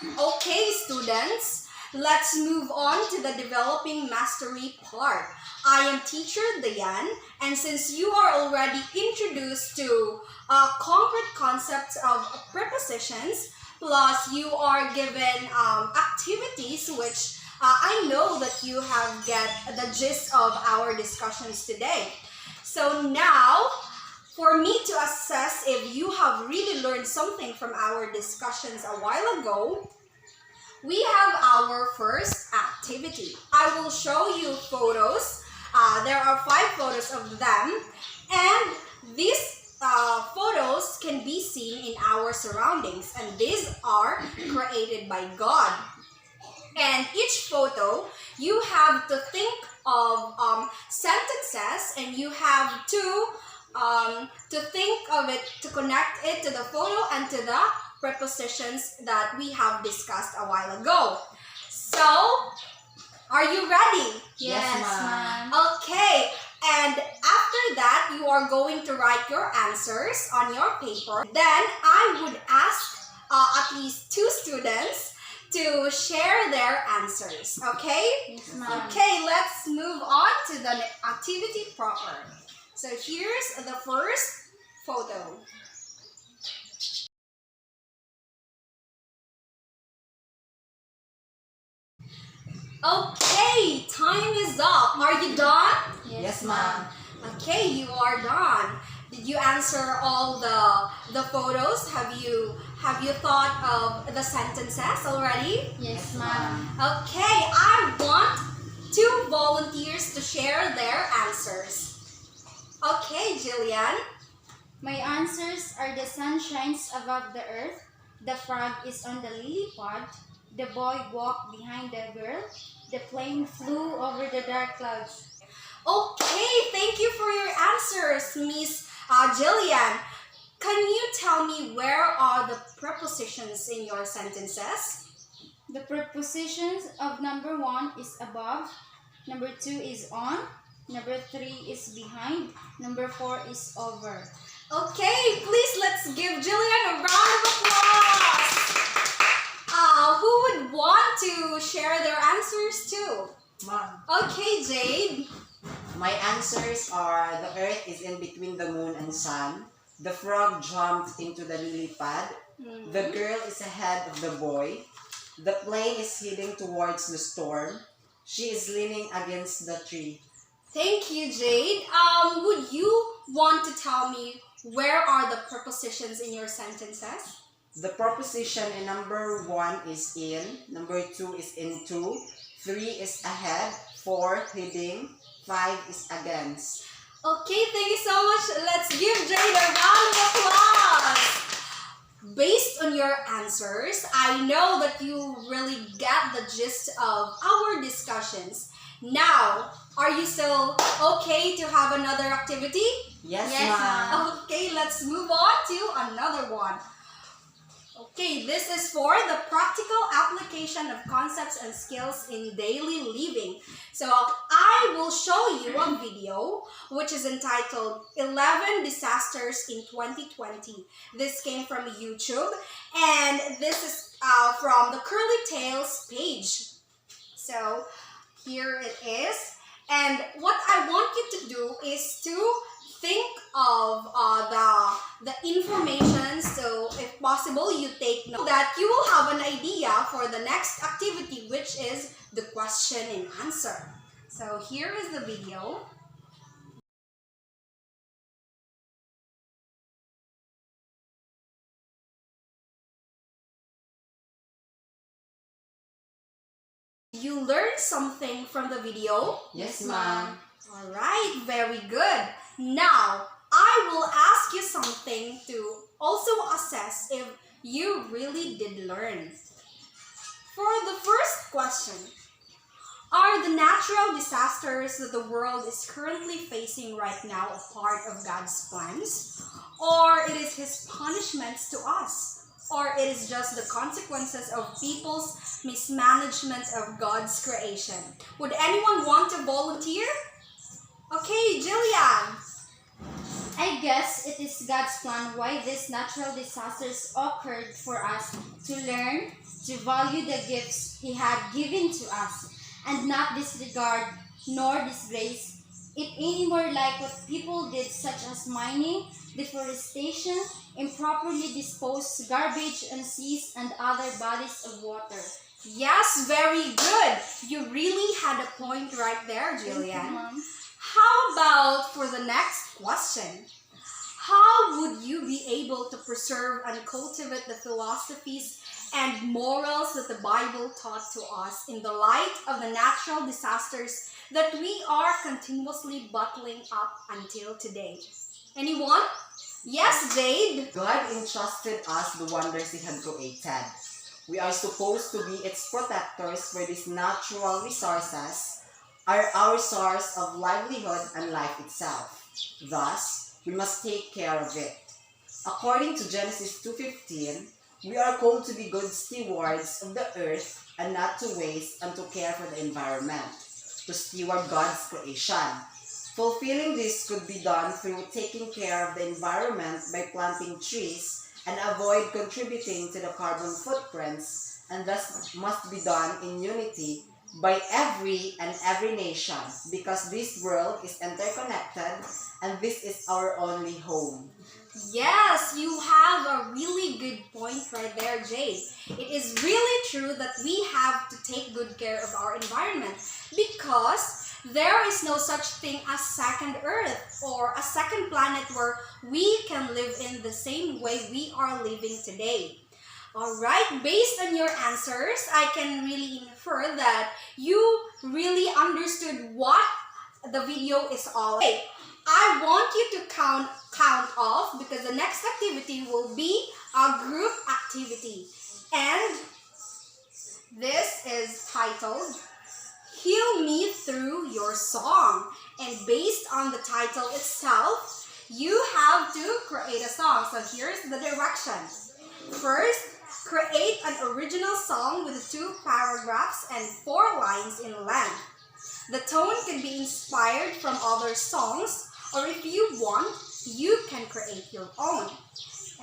Okay, students, let's move on to the developing mastery part. I am teacher Dayan, and since you are already introduced to concrete concepts of prepositions, plus you are given activities which I know that you have get the gist of our discussions today. So now, for me to assess if you have really learned something from our discussions a while ago, we have our first activity. I will show you photos. There are 5 photos of them, and these photos can be seen in our surroundings, and these are created by God. And each photo, you have to think of sentences, and you have to think of it, to connect it to the photo and to the prepositions that we have discussed a while ago. So, are you ready? Yes, ma'am. Okay, and after that, you are going to write your answers on your paper. Then, I would ask at least 2 students to share their answers, okay? Yes, ma'am. Okay, let's move on to the activity proper. So here's the first photo. Okay, time is up. Are you done? Yes, ma'am. Okay, you are done. Did you answer all the photos? Have you thought of the sentences already? Yes, ma'am. Okay, I want 2 volunteers to share their answers. Okay, Jillian. My answers are: the sun shines above the earth, the frog is on the lily pond, the boy walked behind the girl, the plane flew over the dark clouds. Okay, thank you for your answers, Miss Jillian. Can you tell me where are the prepositions in your sentences? The prepositions of number 1 is above, number 2 is on, number 3 is behind, number 4 is over. Okay, please let's give Jillian a round of applause. Who would want to share their answers too? Ma'am, Okay, Jade. my answers are: the earth is in between the moon and sun, the frog jumped into the lily pad, the girl is ahead of the boy, the plane is heading towards the storm, she is leaning against the tree. Thank you, Jade. Would you want to tell me where are the prepositions in your sentences? The preposition in number 1 is in, number 2 is into, 3 is ahead, 4 heading, 5 is against. Okay, thank you so much. Let's give Jade a round of applause. Based on your answers, I know that you really get the gist of our discussions. Now, are you still okay to have another activity? Yes, Yes, ma'am. Okay, let's move on to another one. Okay, this is for the practical application of concepts and skills in daily living. So I will show you a video which is entitled 11 Disasters in 2020. This came from YouTube, and this is from the Curly Tales page. So here it is. And what I want you to do is to think of the information, so if possible you take note, that you will have an idea for the next activity, which is the question and answer. So here is the video. You learned something from the video? Yes, ma'am. Alright, very good. Now, I will ask you something to also assess if you really did learn. For the first question, are the natural disasters that the world is currently facing right now a part of God's plans? Or it is His punishments to us? Or it is just the consequences of people's mismanagement of God's creation? Would anyone want to volunteer? Okay, Jillian. I guess it is God's plan why these natural disasters occurred for us to learn to value the gifts He had given to us and not disregard nor disgrace it anymore like what people did, such as mining, deforestation, improperly disposed garbage on seas and other bodies of water. Yes, very good. You really had a point right there, Thank you, Jillian. Mom. How about for the next question? How would you be able to preserve and cultivate the philosophies and morals that the Bible taught to us in the light of the natural disasters that we are continuously bottling up until today? Anyone? Yes, Jade? God entrusted us the wonders He had created. We are supposed to be its protectors for these natural resources are our source of livelihood and life itself. Thus, we must take care of it. According to Genesis 2:15, we are called to be good stewards of the earth and not to waste and to care for the environment, to steward God's creation. Fulfilling this could be done through taking care of the environment by planting trees and avoid contributing to the carbon footprints, and thus must be done in unity by every nation because this world is interconnected and this is our only home. Yes, you have a really good point right there, Jade. It is really true that we have to take good care of our environment because there is no such thing as second Earth or a second planet where we can live in the same way we are living today. Alright, based on your answers, I can really infer that you really understood what the video is all about. Okay, I want you to count off because the next activity will be a group activity. And this is titled Heal Me Through Your Song. And based on the title itself, you have to create a song. So here's the directions. First, create an original song with 2 paragraphs and 4 lines in length. The tone can be inspired from other songs, or if you want, you can create your own.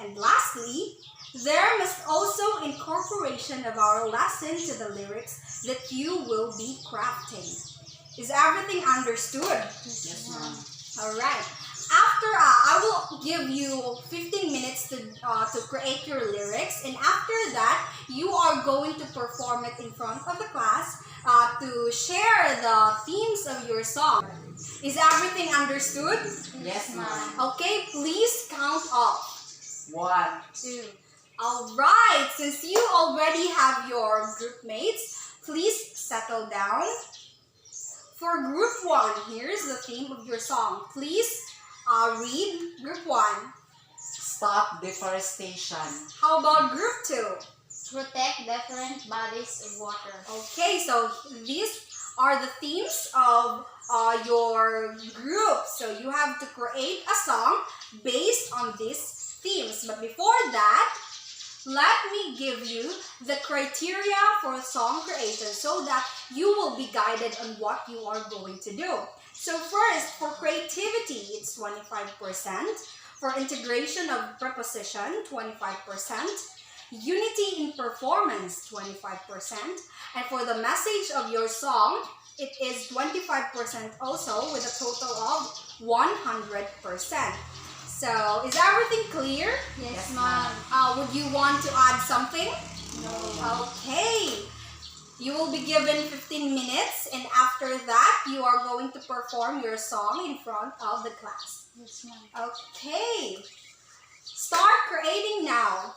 And lastly, there must also incorporation of our lesson to the lyrics that you will be crafting. Is everything understood? Yes, ma'am. Alright. After I will give you 15 minutes to create your lyrics, and after that, you are going to perform it in front of the class to share the themes of your song. Is everything understood? Yes, ma'am. Okay, please count off. 1, 2. Alright, since you already have your group mates, please settle down. For group 1, here's the theme of your song. Please read group 1. Stop deforestation. How about group 2? Protect different bodies of water. Okay, so these are the themes of your group. So you have to create a song based on these themes. But before that, let me give you the criteria for song creation so that you will be guided on what you are going to do. So first, for creativity, it's 25%. For integration of preposition, 25%. Unity in performance, 25%. And for the message of your song, it is 25% also with a total of 100%. So, is everything clear? Yes, ma'am. Would you want to add something? No. Okay. You will be given 15 minutes, and after that, you are going to perform your song in front of the class. Yes, ma'am. Okay. Start creating now.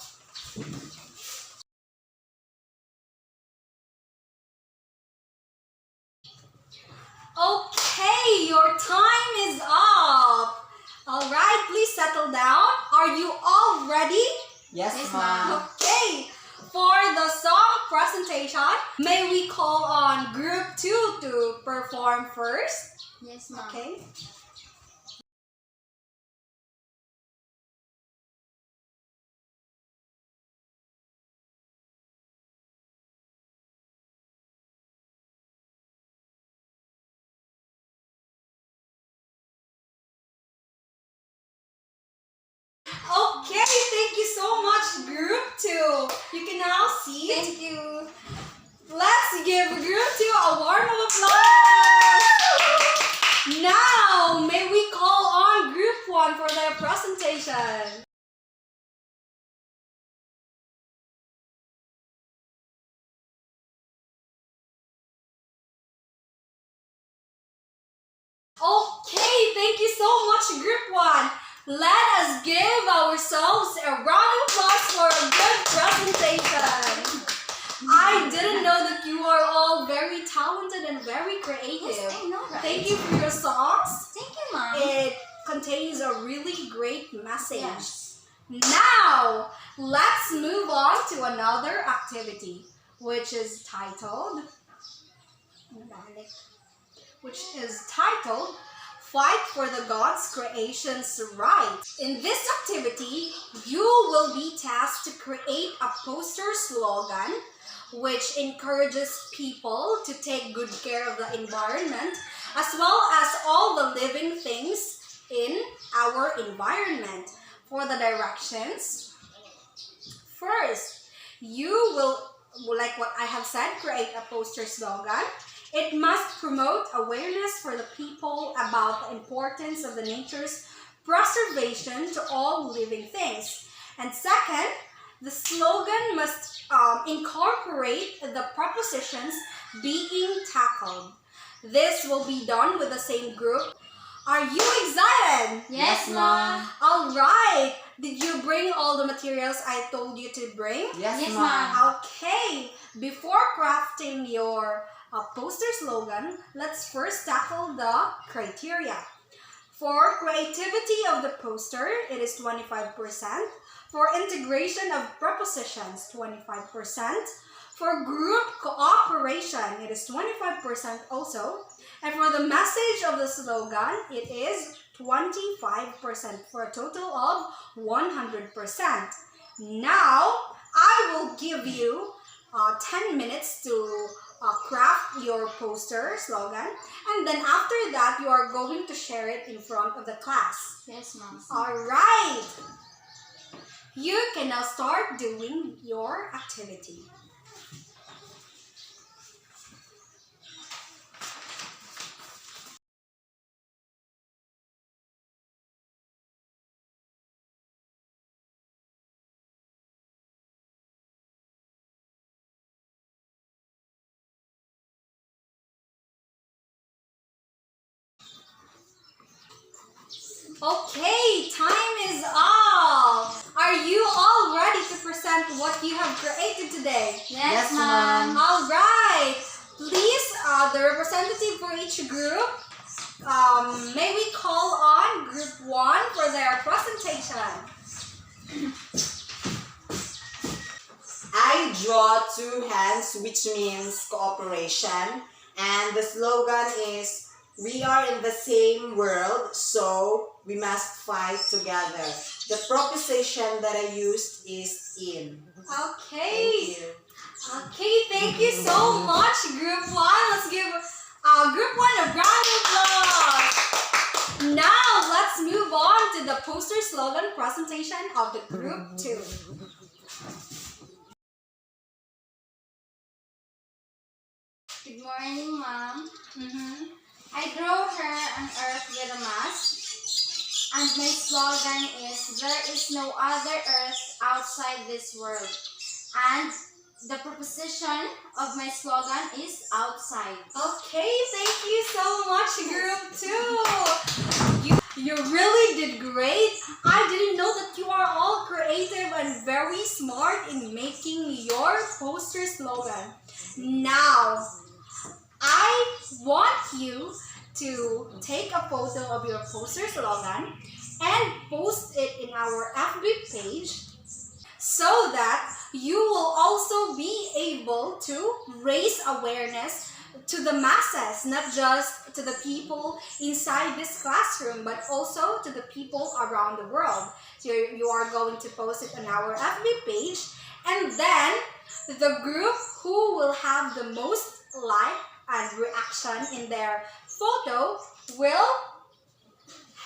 Okay, your time is up. Alright, please settle down. Are you all ready? Yes, Yes, ma'am. Okay, for the song presentation, may we call on group 2 to perform first? Yes, ma'am. Okay. You can now see. Thank you. Let's give Group 2 a warm of applause. Now, may we call on Group 1 for their presentation. Okay, thank you so much, Group 1. Let us give ourselves a round of applause for a good presentation. I didn't know that you are all very talented and very creative. Yes, I know, right? Thank you for your songs. Thank you, Mom. It contains a really great message. Yes. Now, let's move on to another activity, which is titled Fight for the God's Creation's Right. In this activity, you will be tasked to create a poster slogan which encourages people to take good care of the environment as well as all the living things in our environment. For the directions, first, you will, like what I have said, create a poster slogan. It must promote awareness for the people about the importance of the nature's preservation to all living things. And second, the slogan must incorporate the propositions being tackled. This will be done with the same group. Are you excited? Yes, Mom. Alright! Did you bring all the materials I told you to bring? Yes, Yes, Mom. Ma'am. Okay, before crafting your poster slogan, let's first tackle the criteria. For creativity of the poster, it is 25%. For integration of prepositions, 25%. For group cooperation, it is 25% also. And for the message of the slogan, it is 25% for a total of 100%. Now, I will give you 10 minutes to craft your poster slogan, and then after that, you are going to share it in front of the class. Yes, Mom. Alright! You can now start doing your activity. Okay, time is up. Are you all ready to present what you have created today? Yes, Yes, Mom. Ma'am. All right. Please, the representative for each group, may we call on Group 1 for their presentation. I draw two hands, which means cooperation, and the slogan is, "We are in the same world, so we must fight together." The proposition that I used is "in." Okay. Thank you. Okay, thank you so much, Group 1. Let's give Group 1 a round of applause. Now, let's move on to the poster slogan presentation of the Group 2. Good morning, Mom. I draw her on earth with a mask, and my slogan is, "There is no other earth outside this world." And the proposition of my slogan is "outside." Okay, thank you so much, Group 2. You really did great. I didn't know that you are all creative and very smart in making your poster slogan. Now, I want you to take a photo of your poster slogan and post it in our FB page so that you will also be able to raise awareness to the masses, not just to the people inside this classroom, but also to the people around the world. So you are going to post it on our FB page, and then the group who will have the most like and reaction in their photo will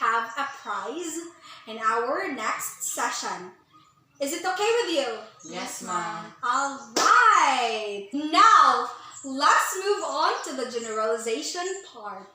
have a prize in our next session. Is it okay with you? Yes, ma'am. Alright! Now, let's move on to the generalization part.